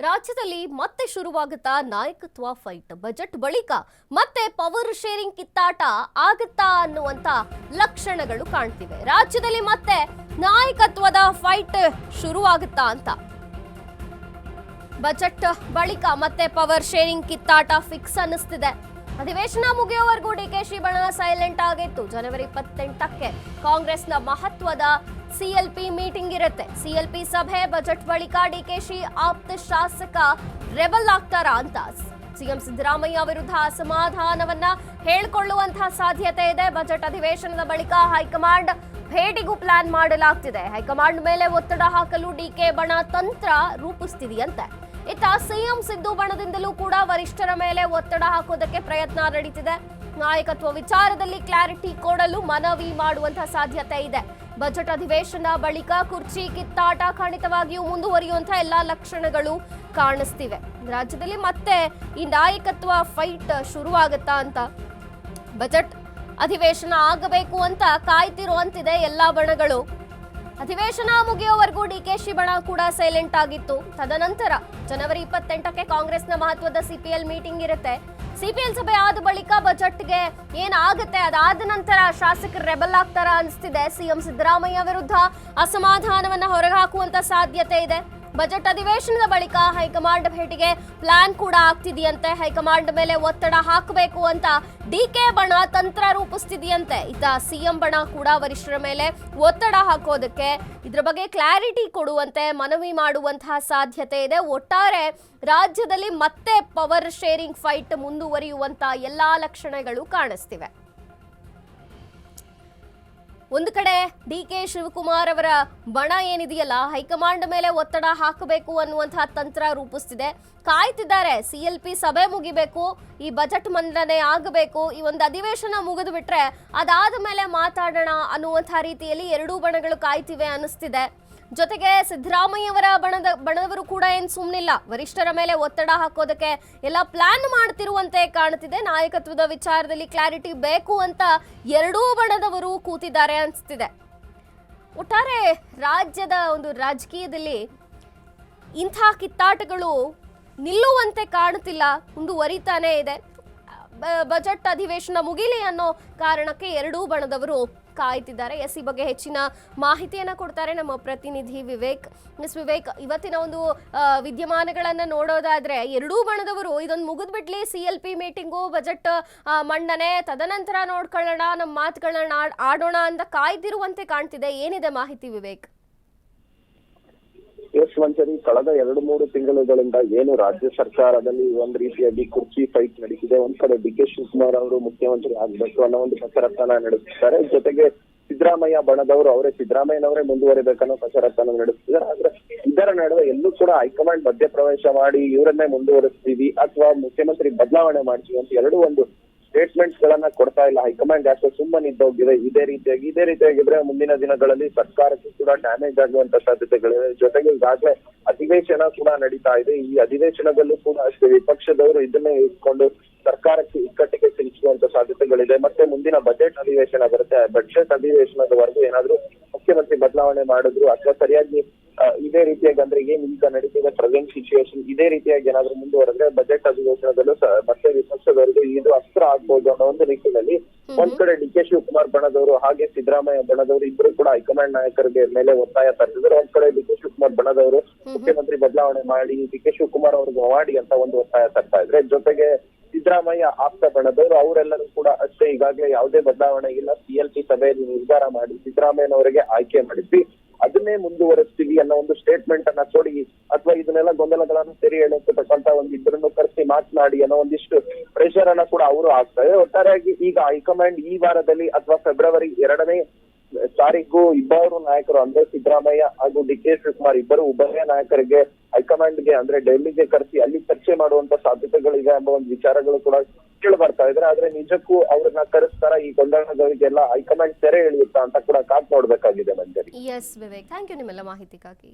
ರಾಜ್ಯದಲ್ಲಿ ಮತ್ತೆ ಶುರುವಾಗುತ್ತಾ ನಾಯಕತ್ವ ಫೈಟ್. ಬಜೆಟ್ ಬಳಿಕ ಮತ್ತೆ ಪವರ್ ಶೇರಿಂಗ್ ಕಿತ್ತಾಟ ಆಗುತ್ತಾ ಅನ್ನುವಂತ ಲಕ್ಷಣಗಳು ಕಾಣ್ತಿವೆ. ರಾಜ್ಯದಲ್ಲಿ ಮತ್ತೆ ನಾಯಕತ್ವದ ಫೈಟ್ ಶುರುವಾಗುತ್ತಾ ಅಂತ. ಬಜೆಟ್ ಬಳಿಕ ಮತ್ತೆ ಪವರ್ ಶೇರಿಂಗ್ ಕಿತ್ತಾಟ ಫಿಕ್ಸ್ ಅನ್ನಿಸ್ತಿದೆ. ಅಧಿವೇಶನ ಮುಗಿಯೋವರೆಗೂ ಡಿಕೆಶಿ ಬಣ ಸೈಲೆಂಟ್ ಆಗಿತ್ತು. ಜನವರಿ 28ಕ್ಕೆ ಕಾಂಗ್ರೆಸ್ನ ಮಹತ್ವದ ಸಿಎಲ್ಪಿ ಮೀಟಿಂಗ್ ಇರುತ್ತೆ. ಸಿಎಲ್ಪಿ ಸಭೆ ಬಜೆಟ್ ಬಳಿಕ ಡಿಕೆಶಿ ಆಪ್ತ ಶಾಸಕ ರೆಬಲ್ ಆಗ್ತಾರಾ ಅಂತ ಸಿಎಂ ಸಿದ್ದರಾಮಯ್ಯ ವಿರುದ್ಧ ಅಸಮಾಧಾನವನ್ನ ಹೇಳಿಕೊಳ್ಳುವಂತಹ ಸಾಧ್ಯತೆ ಇದೆ. ಬಜೆಟ್ ಅಧಿವೇಶನದ ಬಳಿಕ ಹೈಕಮಾಂಡ್ ಭೇಟಿಗೂ ಪ್ಲಾನ್ ಮಾಡಲಾಗ್ತಿದೆ. ಹೈಕಮಾಂಡ್ ಮೇಲೆ ಒತ್ತಡ ಹಾಕಲು ಡಿಕೆ ಬಣ ತಂತ್ರ ರೂಪಿಸ್ತಿದೆಯಂತೆ. ಇತ್ತ ಸಿಎಂ ಸಿದ್ದು ಬಣದಿಂದಲೂ ಕೂಡ ವರಿಷ್ಠರ ಮೇಲೆ ಒತ್ತಡ ಹಾಕೋದಕ್ಕೆ ಪ್ರಯತ್ನ ನಡೀತಿದೆ. ನಾಯಕತ್ವ ವಿಚಾರದಲ್ಲಿ ಕ್ಲಾರಿಟಿ ಕೊಡಲು ಮನವಿ ಮಾಡುವಂತಹ ಸಾಧ್ಯತೆ ಇದೆ. ಬಜೆಟ್ ಅಧಿವೇಶನ ಬಳಿಕ ಕುರ್ಚಿ ಕಿತ್ತಾಟ ಖಂಡಿತವಾಗಿಯೂ ಮುಂದುವರಿಯುವಂತಹ ಎಲ್ಲಾ ಲಕ್ಷಣಗಳು ಕಾಣಿಸ್ತಿವೆ. ರಾಜ್ಯದಲ್ಲಿ ಮತ್ತೆ ಈ ನಾಯಕತ್ವ ಫೈಟ್ ಶುರುವಾಗುತ್ತಾ ಅಂತ. ಬಜೆಟ್ ಅಧಿವೇಶನ ಆಗಬೇಕು ಅಂತ ಕಾಯ್ತಿರುವಂತಿದೆ ಎಲ್ಲಾ ಬಣಗಳು. ಅಧಿವೇಶನ ಮುಗಿಯೋವರೆಗೂ ಡಿಕೆಶಿ ಬಣ ಕೂಡ ಸೈಲೆಂಟ್ ಆಗಿತ್ತು. ತದನಂತರ ಜನವರಿ 28ಕ್ಕೆ ಕಾಂಗ್ರೆಸ್ನ ಮಹತ್ವದ ಸಿಪಿಎಲ್ ಮೀಟಿಂಗ್ ಇರುತ್ತೆ. ಸಿಪಿಎಲ್ ಸಭೆ ಆದ ಬಳಿಕ ಬಜೆಟ್ಗೆ ಏನಾಗುತ್ತೆ ಅದಾದ ನಂತರ ಶಾಸಕರು ರೆಬಲ್ ಆಗ್ತಾರ ಅನಿಸ್ತಿದೆ. ಸಿಎಂ ಸಿದ್ದರಾಮಯ್ಯ ವಿರುದ್ಧ ಅಸಮಾಧಾನವನ್ನ ಹೊರಗೆ ಹಾಕುವಂತ ಸಾಧ್ಯತೆ ಇದೆ. ಬಜೆಟ್ ಅಧಿವೇಶನದ ಬಳಿಕ ಹೈಕಮಾಂಡ್ ಭೇಟಿಗೆ ಪ್ಲಾನ್ ಕೂಡ ಆಗ್ತಿದೆಯಂತೆ. ಹೈಕಮಾಂಡ್ ಮೇಲೆ ಒತ್ತಡ ಹಾಕಬೇಕು ಅಂತ ಡಿಕೆ ಬಣ ತಂತ್ರ ರೂಪಿಸ್ತಿದೆಯಂತೆ. ಇತ್ತ ಸಿಎಂ ಬಣ ಕೂಡ ವರಿಷ್ಠರ ಮೇಲೆ ಒತ್ತಡ ಹಾಕೋದಕ್ಕೆ ಇದ್ರ ಬಗ್ಗೆ ಕ್ಲಾರಿಟಿ ಕೊಡುವಂತೆ ಮನವಿ ಮಾಡುವಂತಹ ಸಾಧ್ಯತೆ ಇದೆ. ಒಟ್ಟಾರೆ ರಾಜ್ಯದಲ್ಲಿ ಮತ್ತೆ ಪವರ್ ಶೇರಿಂಗ್ ಫೈಟ್ ಮುಂದುವರಿಯುವಂತ ಎಲ್ಲಾ ಲಕ್ಷಣಗಳು ಕಾಣಿಸ್ತಿವೆ. ಒಂದು ಕಡೆ ಡಿಕೆ ಶಿವಕುಮಾರ್ ಅವರ ಬಣ ಏನಿದೆಯಲ್ಲ, ಹೈಕಮಾಂಡ್ ಮೇಲೆ ಒತ್ತಡ ಹಾಕಬೇಕು ಅನ್ನುವಂತಹ ತಂತ್ರ ರೂಪಿಸ್ತಿದೆ. ಕಾಯ್ತಿದ್ದಾರೆ. ಸಿಎಲ್ಪಿ ಸಭೆ ಮುಗಿಬೇಕು, ಈ ಬಜೆಟ್ ಮಂಡನೆ ಆಗಬೇಕು, ಈ ಒಂದು ಅಧಿವೇಶನ ಮುಗಿದು ಬಿಟ್ರೆ ಅದಾದ ಮೇಲೆ ಮಾತಾಡೋಣ ಅನ್ನುವಂತಹ ರೀತಿಯಲ್ಲಿ ಎರಡೂ ಬಣಗಳು ಕಾಯ್ತಿವೆ ಅನ್ನಿಸ್ತಿದೆ. ಜೊತೆಗೆ ಸಿದ್ದರಾಮಯ್ಯವರ ಬಣದವರು ಕೂಡ ಏನು ಸುಮ್ಮನಿಲ್ಲ. ವರಿಷ್ಠರ ಮೇಲೆ ಒತ್ತಡ ಹಾಕೋದಕ್ಕೆ ಎಲ್ಲ ಪ್ಲಾನ್ ಮಾಡ್ತಿರುವಂತೆ ಕಾಣ್ತಿದೆ. ನಾಯಕತ್ವದ ವಿಚಾರದಲ್ಲಿ ಕ್ಲಾರಿಟಿ ಬೇಕು ಅಂತ ಎರಡೂ ಬಣದವರು ಕೂತಿದ್ದಾರೆ ಅನಿಸ್ತಿದೆ. ಒಟ್ಟಾರೆ ರಾಜ್ಯದ ಒಂದು ರಾಜಕೀಯದಲ್ಲಿ ಇಂಥ ಕಿತ್ತಾಟಗಳು ನಿಲ್ಲುವಂತೆ ಕಾಣುತ್ತಿಲ್ಲ, ಮುಂದುವರಿತಾನೇ ಇದೆ. ಬಜೆಟ್ ಅಧಿವೇಶನ ಮುಗಿಲಿ ಅನ್ನೋ ಕಾರಣಕ್ಕೆ ಎರಡೂ ಬಣದವರು ಕಾಯ್ತಿದ್ದಾರೆ. ಈ ಬಗ್ಗೆ ಹೆಚ್ಚಿನ ಮಾಹಿತಿಯನ್ನ ಕೊಡ್ತಾರೆ ನಮ್ಮ ಪ್ರತಿನಿಧಿ ವಿವೇಕ್. ಮಿಸ್ ವಿವೇಕ್, ಇವತ್ತಿನ ಒಂದು ವಿದ್ಯಮಾನಗಳನ್ನ ನೋಡೋದಾದ್ರೆ ಎರಡೂ ಬಣದವರು ಇದೊಂದು ಮುಗಿದ್ಬಿಡ್ಲಿ, ಸಿಎಲ್ಪಿ ಮೀಟಿಂಗು, ಬಜೆಟ್ ಮಂಡನೆ, ತದನಂತರ ನೋಡ್ಕೊಳ್ಳೋಣ, ನಮ್ಮ ಮಾತುಗಳನ್ನ ಆಡೋಣ ಅಂತ ಕಾಯ್ದಿರುವಂತೆ ಕಾಣ್ತಿದೆ. ಏನಿದೆ ಮಾಹಿತಿ ವಿವೇಕ್? ಎಸ್ ಮಂಜರಿ, ಕಳೆದ 2-3 ತಿಂಗಳುಗಳಿಂದ ಏನು ರಾಜ್ಯ ಸರ್ಕಾರದಲ್ಲಿ ಒಂದ್ ರೀತಿಯಾಗಿ ಕುರ್ಚಿ ಫೈಟ್ ನಡೀತಿದೆ. ಒಂದ್ ಕಡೆ ಡಿಕೆ ಶಿವಕುಮಾರ್ ಅವರು ಮುಖ್ಯಮಂತ್ರಿ ಆಗ್ಬೇಕು ಅನ್ನೋ ಒಂದು ಕಸರತ್ತನ್ನ ನಡೆಸ್ತಿದ್ದಾರೆ. ಜೊತೆಗೆ ಸಿದ್ದರಾಮಯ್ಯ ಬಣದವರು ಸಿದ್ದರಾಮಯ್ಯನವರೇ ಮುಂದುವರಿಬೇಕನ್ನೋ ಕಸರತ್ತನ್ನ ನಡೆಸ್ತಿದ್ದಾರೆ. ಆದ್ರೆ ಇದರ ನಡುವೆ ಎಲ್ಲೂ ಕೂಡ ಹೈಕಮಾಂಡ್ ಮಧ್ಯಪ್ರವೇಶ ಮಾಡಿ ಇವರನ್ನೇ ಮುಂದುವರಿಸ್ತೀವಿ ಅಥವಾ ಮುಖ್ಯಮಂತ್ರಿ ಬದಲಾವಣೆ ಮಾಡ್ತೀವಿ ಅಂತ ಒಂದು ಸ್ಟೇಟ್ಮೆಂಟ್ಸ್ ಗಳನ್ನ ಕೊಡ್ತಾ ಇಲ್ಲ. ಹೈಕಮಾಂಡ್ ಯಾಕೆ ಸುಮ್ಮನಿದ್ದೋಗಿದೆ. ಇದೇ ರೀತಿಯಾಗಿದ್ರೆ ಮುಂದಿನ ದಿನಗಳಲ್ಲಿ ಸರ್ಕಾರಕ್ಕೆ ಕೂಡ ಡ್ಯಾಮೇಜ್ ಆಗುವಂತ ಸಾಧ್ಯತೆಗಳಿವೆ. ಜೊತೆಗೆ ಈಗಾಗಲೇ ಅಧಿವೇಶನ ಕೂಡ ನಡೀತಾ ಇದೆ. ಈ ಅಧಿವೇಶನದಲ್ಲೂ ಕೂಡ ಅಷ್ಟೇ ವಿಪಕ್ಷದವರು ಇದನ್ನೇ ಇಟ್ಕೊಂಡು ಸರ್ಕಾರಕ್ಕೆ ಇಕ್ಕಟ್ಟಿಗೆ ಸಿಲುಕುವಂತ ಸಾಧ್ಯತೆಗಳಿದೆ. ಮತ್ತೆ ಮುಂದಿನ ಬಜೆಟ್ ಅಧಿವೇಶನ ಬರುತ್ತೆ. ಬಜೆಟ್ ಅಧಿವೇಶನದವರೆಗೂ ಏನಾದ್ರು ಮುಖ್ಯಮಂತ್ರಿ ಬದಲಾವಣೆ ಮಾಡಿದ್ರು ಅಥವಾ ಸರಿಯಾಗಿ ಇದೇ ರೀತಿಯಾಗಿ ಅಂದ್ರೆ ಏನ್ ಈಗ ನಡೀತಿದೆ ಪ್ರೆಸೆಂಟ್ ಸಿಚುವೇಶನ್ ಇದೇ ರೀತಿಯಾಗಿ ಏನಾದ್ರು ಮುಂದುವರೆದ್ರೆ ಬಜೆಟ್ ಅಧಿವೇಶನದಲ್ಲೂ ಮತ್ತೆ ವಿಪಕ್ಷದವರಿಗೆ ಇದು ಅಸ್ತ್ರ ಆಗ್ಬಹುದು ಅನ್ನೋ ಒಂದು ನಿಟ್ಟಿನಲ್ಲಿ ಒಂದ್ ಕಡೆ ಡಿಕೆ ಶಿವಕುಮಾರ್ ಬಣದವರು ಹಾಗೆ ಸಿದ್ದರಾಮಯ್ಯ ಬಣದವರು ಇಬ್ಬರು ಕೂಡ ಹೈಕಮಾಂಡ್ ನಾಯಕರಿಗೆ ಮೇಲೆ ಒತ್ತಾಯ ತರ್ತಿದ್ರು. ಒಂದ್ ಕಡೆ ಡಿಕೆ ಶಿವಕುಮಾರ್ ಬಣದವರು ಮುಖ್ಯಮಂತ್ರಿ ಬದಲಾವಣೆ ಮಾಡಿ ಡಿಕೆ ಶಿವಕುಮಾರ್ ಅವ್ರಿಗೆ ಮಾಡಿ ಅಂತ ಒಂದು ಒತ್ತಾಯ ತರ್ತಾ ಇದ್ರೆ, ಜೊತೆಗೆ ಸಿದ್ದರಾಮಯ್ಯ ಆಪ್ತ ಬಣದವರು ಅವರೆಲ್ಲರೂ ಕೂಡ ಅಷ್ಟೇ ಈಗಾಗಲೇ ಯಾವುದೇ ಬದಲಾವಣೆ ಇಲ್ಲ, ಸಿಎಲ್ಪಿ ಸಭೆಯಲ್ಲಿ ನಿರ್ಧಾರ ಮಾಡಿ ಸಿದ್ದರಾಮಯ್ಯನವರಿಗೆ ಆಯ್ಕೆ ಮಾಡಿದ್ವಿ, ಅದನ್ನೇ ಮುಂದುವರಿಸ್ತೀವಿ ಅನ್ನೋ ಒಂದು ಸ್ಟೇಟ್ಮೆಂಟ್ ಅನ್ನ ಕೊಡಿ ಅಥವಾ ಇದನ್ನೆಲ್ಲ ಗೊಂದಲಗಳನ್ನು ಸರಿ ಹೇಳತಕ್ಕಂತ ಇಬ್ಬರನ್ನು ಕರೆಸಿ ಮಾತನಾಡಿ ಅನ್ನೋ ಒಂದಿಷ್ಟು ಪ್ರೆಷರ್ ಅನ್ನ ಕೂಡ ಅವರು ಆಗ್ತಾರೆ. ಒಟ್ಟಾರೆಯಾಗಿ ಈಗ ಹೈಕಮಾಂಡ್ ಈ ವಾರದಲ್ಲಿ ಅಥವಾ ಫೆಬ್ರವರಿ 2ನೇ ತಾರೀಕು ಇಬ್ಬರು ನಾಯಕರು ಅಂದ್ರೆ ಸಿದ್ದರಾಮಯ್ಯ ಹಾಗೂ ಡಿಕೆ ಶಿವಕುಮಾರ್ ಇಬ್ಬರು ಉಭಯ ನಾಯಕರಿಗೆ ಹೈಕಮಾಂಡ್ಗೆ ಅಂದ್ರೆ ಡೆಲ್ಲಿಗೆ ಕರೆಸಿ ಅಲ್ಲಿ ಚರ್ಚೆ ಮಾಡುವಂತ ಸಾಧ್ಯತೆಗಳಿವೆ ಎಂಬ ಒಂದು ವಿಚಾರಗಳು ಕೂಡ ಕೇಳಿ ಬರ್ತಾ ಇದ್ರೆ. ಆದ್ರೆ ನಿಜಕ್ಕೂ ಅವ್ರನ್ನ ಕರೆಸ್ತಾರ, ಈ ಗೊಂದಲಗಳಿಗೆಲ್ಲ ಹೈಕಮಾಂಡ್ ತೆರೆ ಎಳೆಯುತ್ತಾ ಅಂತ ಕೂಡ ಕಾದ್ ನೋಡ್ಬೇಕಾಗಿದೆ ಮಂಜರಿ. ಎಸ್ ವಿವೇಕ್, ಥ್ಯಾಂಕ್ ಯು ನಿಮ್ಮೆಲ್ಲ ಮಾಹಿತಿಗಾಗಿ.